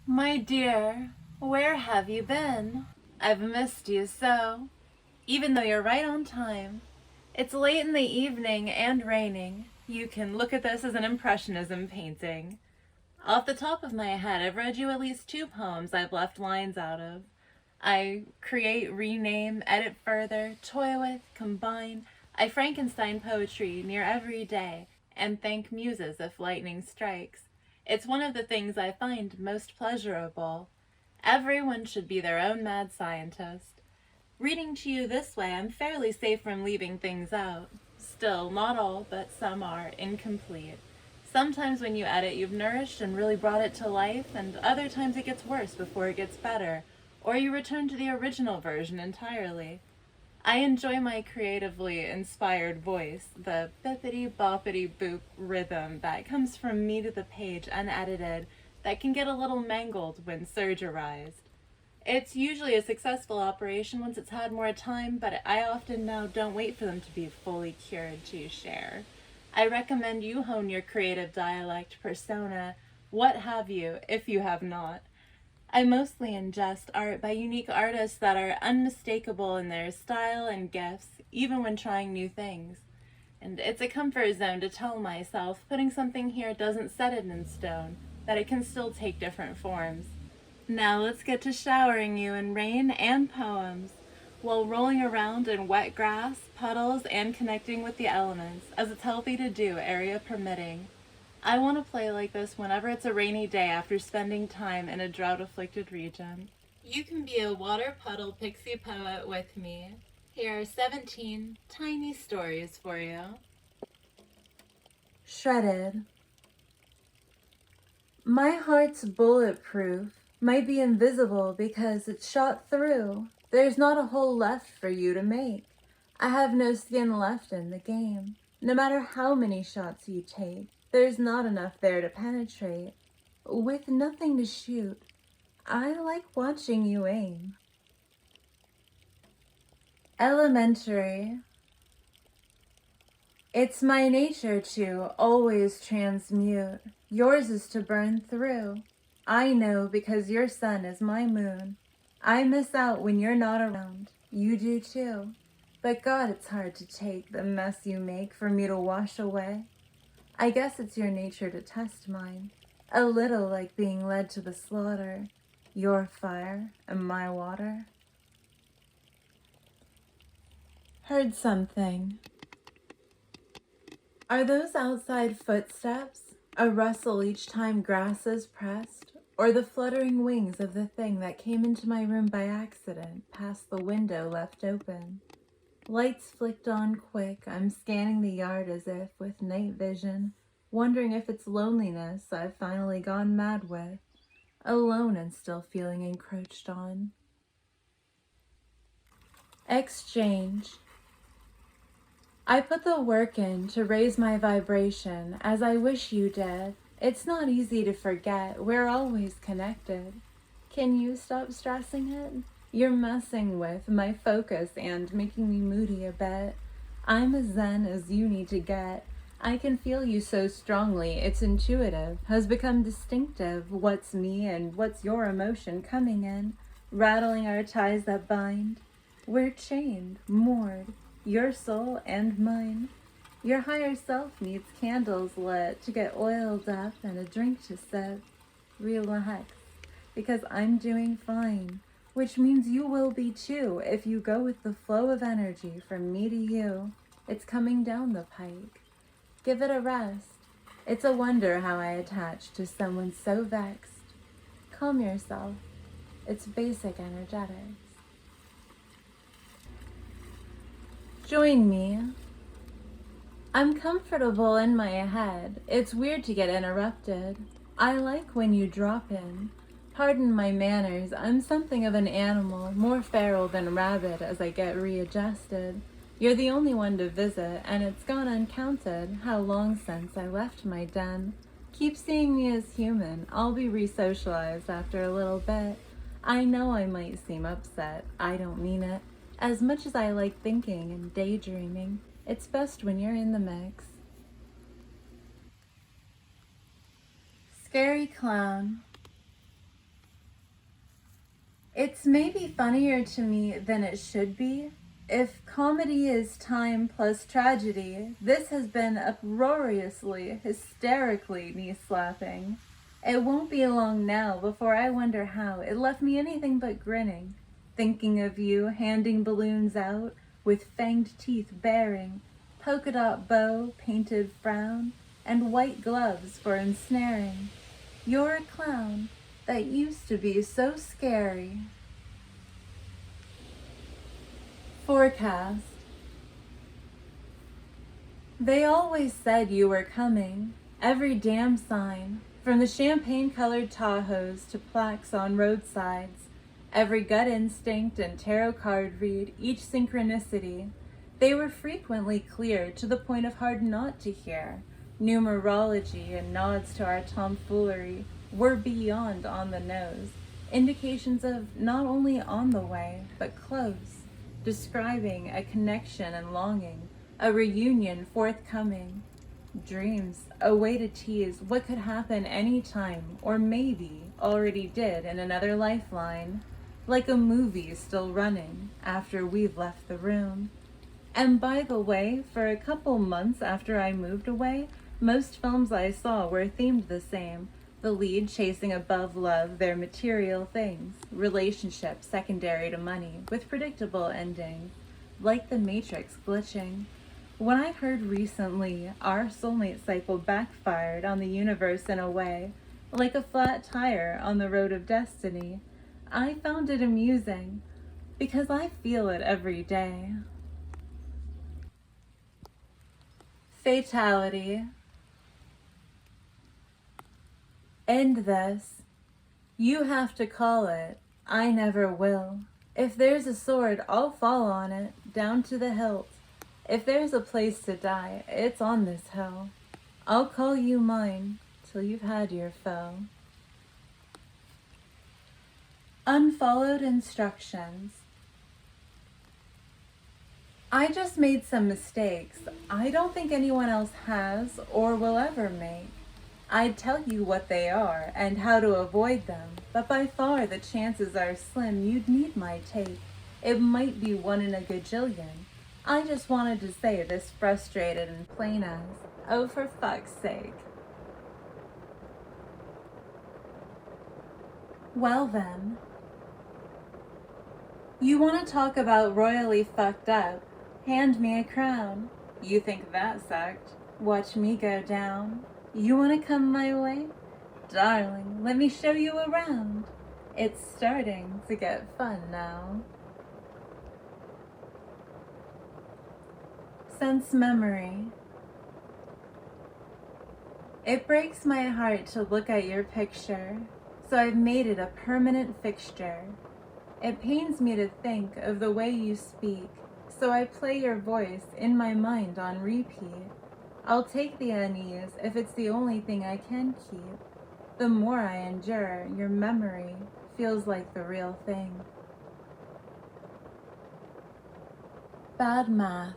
My dear, where have you been? I've missed you so, even though you're right on time. It's late in the evening and raining. You can look at this as an impressionism painting. Off the top of my head, I've read you at least 2 poems I've left lines out of. I create, rename, edit further, toy with, combine. I Frankenstein poetry near every day and thank muses if lightning strikes. It's one of the things I find most pleasurable. Everyone should be their own mad scientist. Reading to you this way, I'm fairly safe from leaving things out. Still, not all, but some are incomplete. Sometimes when you edit, you've nourished and really brought it to life, and other times it gets worse before it gets better, or you return to the original version entirely. I enjoy my creatively inspired voice, the bippity boppity boop rhythm that comes from me to the page unedited, that can get a little mangled when surgerized. It's usually a successful operation once it's had more time, but I often now don't wait for them to be fully cured to share. I recommend you hone your creative dialect, persona, what have you, if you have not. I mostly ingest art by unique artists that are unmistakable in their style and gifts, even when trying new things. And it's a comfort zone to tell myself putting something here doesn't set it in stone, that it can still take different forms. Now let's get to showering you in rain and poems, while rolling around in wet grass, puddles, and connecting with the elements, as it's healthy to do, area permitting. I want to play like this whenever it's a rainy day after spending time in a drought-afflicted region. You can be a water puddle pixie poet with me. Here are 17 tiny stories for you. Shredded. My heart's bulletproof might be invisible because it's shot through. There's not a hole left for you to make. I have no skin left in the game. No matter how many shots you take, there's not enough there to penetrate. With nothing to shoot, I like watching you aim. Elementary. It's my nature to always transmute. Yours is to burn through. I know because your sun is my moon. I miss out when you're not around. You do too. But God, it's hard to take the mess you make for me to wash away. I guess it's your nature to test mine. A little like being led to the slaughter. Your fire and my water. Heard something. Are those outside footsteps? A rustle each time grass is pressed? Or the fluttering wings of the thing that came into my room by accident past the window left open? Lights flicked on quick. I'm scanning the yard as if with night vision, wondering if it's loneliness I've finally gone mad with, alone and still feeling encroached on. Exchange. I put the work in to raise my vibration as I wish you did. It's not easy to forget. We're always connected. Can you stop stressing it? You're messing with my focus and making me moody a bit. I'm as zen as you need to get. I can feel you so strongly, it's intuitive, has become distinctive. What's me and what's your emotion coming in, rattling our ties that bind. We're chained, moored, your soul and mine. Your higher self needs candles lit to get oiled up and a drink to sip. Relax, because I'm doing fine, which means you will be too if you go with the flow of energy from me to you. It's coming down the pike. Give it a rest. It's a wonder how I attach to someone so vexed. Calm yourself. It's basic energetics. Join me. I'm comfortable in my head. It's weird to get interrupted. I like when you drop in. Pardon my manners, I'm something of an animal, more feral than rabbit as I get readjusted. You're the only one to visit, and it's gone uncounted how long since I left my den. Keep seeing me as human. I'll be re-socialized after a little bit. I know I might seem upset. I don't mean it. As much as I like thinking and daydreaming, it's best when you're in the mix. Scary clown. It's maybe funnier to me than it should be. If comedy is time plus tragedy, this has been uproariously, hysterically knee-slapping. It won't be long now before I wonder how it left me anything but grinning, thinking of you handing balloons out, with fanged teeth baring, polka dot bow, painted frown, and white gloves for ensnaring. You're a clown that used to be so scary. Forecast. They always said you were coming. Every damn sign, from the champagne-colored Tahoes to plaques on roadsides, every gut instinct and tarot card read, each synchronicity, they were frequently clear to the point of hard not to hear. Numerology and nods to our tomfoolery were beyond on the nose, indications of not only on the way, but close, describing a connection and longing, a reunion forthcoming. Dreams, a way to tease what could happen any time, or maybe already did in another lifeline, like a movie still running after we've left the room. And by the way, for a couple months after I moved away, most films I saw were themed the same. The lead chasing above love their material things, relationships secondary to money, with predictable endings, like the Matrix glitching. When I heard recently our soulmate cycle backfired on the universe in a way, like a flat tire on the road of destiny, I found it amusing, because I feel it every day. Fatality. End this. You have to call it. I never will. If there's a sword, I'll fall on it, down to the hilt. If there's a place to die, it's on this hill. I'll call you mine till you've had your fill. Unfollowed instructions. I just made some mistakes I don't think anyone else has or will ever make. I'd tell you what they are and how to avoid them, but by far the chances are slim you'd need my take. It might be one in a gajillion. I just wanted to say this frustrated and plain as, oh, for fuck's sake. Well then, you want to talk about royally fucked up? Hand me a crown. You think that sucked? Watch me go down. You want to come my way? Darling, let me show you around. It's starting to get fun now. Sense memory. It breaks my heart to look at your picture, so I've made it a permanent fixture. It pains me to think of the way you speak, so I play your voice in my mind on repeat. I'll take the unease if it's the only thing I can keep. The more I endure, your memory feels like the real thing. Bad math.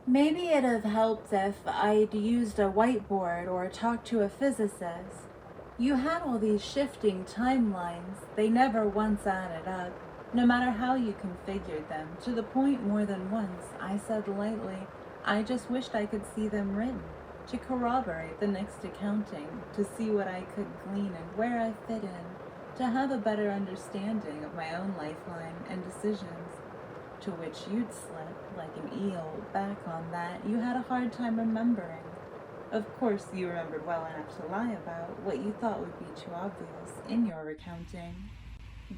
Maybe it'd have helped if I'd used a whiteboard or talked to a physicist. You had all these shifting timelines, they never once added up, no matter how you configured them, to the point more than once I said lightly, I just wished I could see them written, to corroborate the next accounting, to see what I could glean and where I fit in, to have a better understanding of my own lifeline and decisions, to which you'd slip like an eel back on that you had a hard time remembering. Of course you remembered well enough to lie about what you thought would be too obvious in your recounting.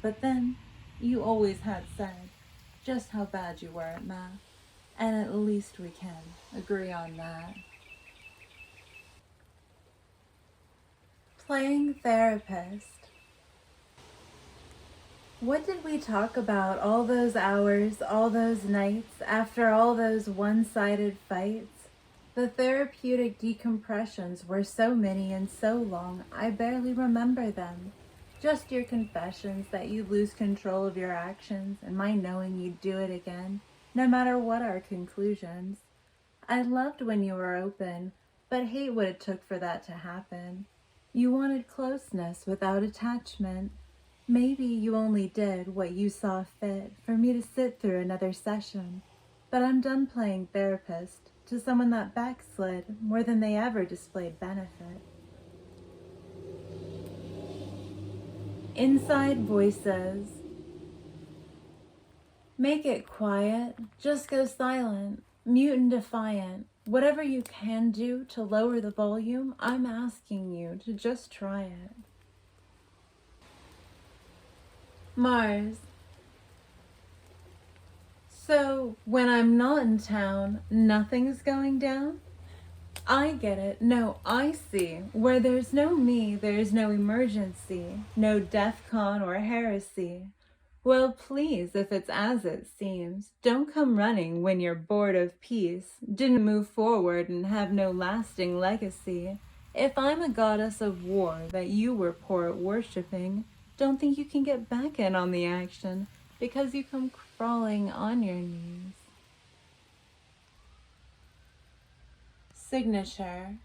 But then, you always had said just how bad you were at math, and at least we can agree on that. Playing therapist. What did we talk about all those hours, all those nights, after all those one-sided fights? The therapeutic decompressions were so many and so long, I barely remember them. Just your confessions that you lose control of your actions, and my knowing you'd do it again, no matter what our conclusions. I loved when you were open, but hate what it took for that to happen. You wanted closeness without attachment. Maybe you only did what you saw fit for me to sit through another session, but I'm done playing therapist to someone that backslid more than they ever displayed benefit. Inside voices. Make it quiet, just go silent, mute and defiant. Whatever you can do to lower the volume, I'm asking you to just try it. Mars. So, when I'm not in town, nothing's going down? I get it. No, I see. Where there's no me, there's no emergency, no DEFCON or heresy. Well, please, if it's as it seems, don't come running when you're bored of peace, didn't move forward and have no lasting legacy. If I'm a goddess of war that you were poor at worshipping, don't think you can get back in on the action because you come crawling on your knees. Signature.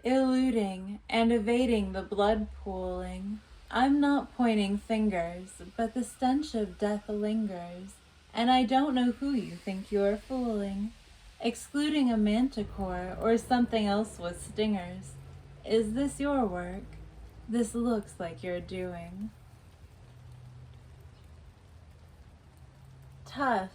Eluding and evading the blood pooling. I'm not pointing fingers, but the stench of death lingers, and I don't know who you think you're fooling. Excluding a manticore or something else with stingers. Is this your work? This looks like you're doing. Tough.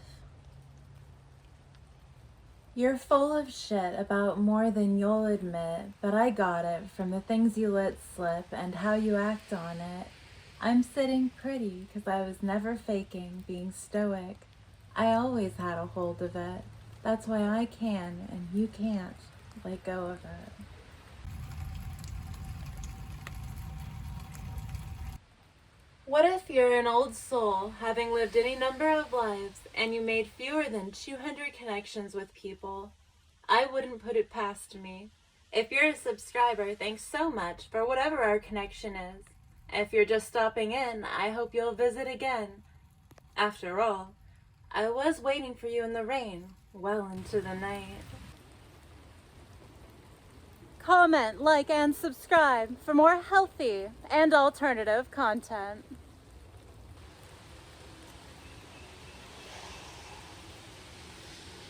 You're full of shit about more than you'll admit, but I got it from the things you let slip and how you act on it. I'm sitting pretty because I was never faking being stoic. I always had a hold of it. That's why I can and you can't let go of it. What if you're an old soul, having lived any number of lives, and you made fewer than 200 connections with people? I wouldn't put it past me. If you're a subscriber, thanks so much for whatever our connection is. If you're just stopping in, I hope you'll visit again. After all, I was waiting for you in the rain, well into the night. Comment, like, and subscribe for more healthy and alternative content.